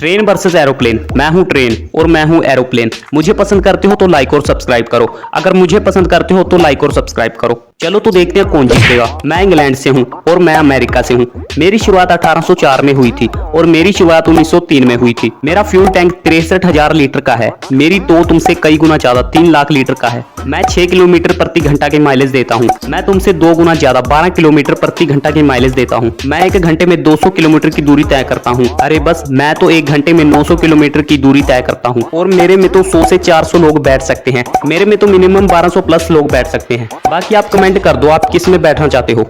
Train versus aeroplane. मैं हूं train और मैं हूं एरोप्लेन। मुझे पसंद करते हो तो लाइक और सब्सक्राइब करो। अगर मुझे पसंद करते हो तो लाइक और सब्सक्राइब करो। चलो तो देखते हैं कौन जीतेगा। मैं इंग्लैंड से हूं और मैं अमेरिका से हूं। मेरी शुरुआत 1804 में हुई थी और मेरी शुरुआत 1903 में हुई थी। मेरा फ्यूल टैंक 63,000 लीटर का है। मेरी तो तुमसे कई गुना ज्यादा 3 लाख लीटर का है। मैं 6 किलोमीटर प्रति घंटा के माइलेज देता हूँ। मैं तुमसे 2 गुना ज्यादा 12 किलोमीटर प्रति घंटा के माइलेज देता हूँ। मैं 1 घंटे में 200 किलोमीटर की दूरी तय करता हूँ। अरे बस, मैं तो 1 घंटे में 900 किलोमीटर की दूरी तय करता हूँ और मेरे में तो 100 से 400 लोग बैठ सकते हैं। मेरे में तो मिनिमम 1200 प्लस लोग बैठ सकते हैं। बाकी आप कमेंट कर दो आप किस में बैठना चाहते हो।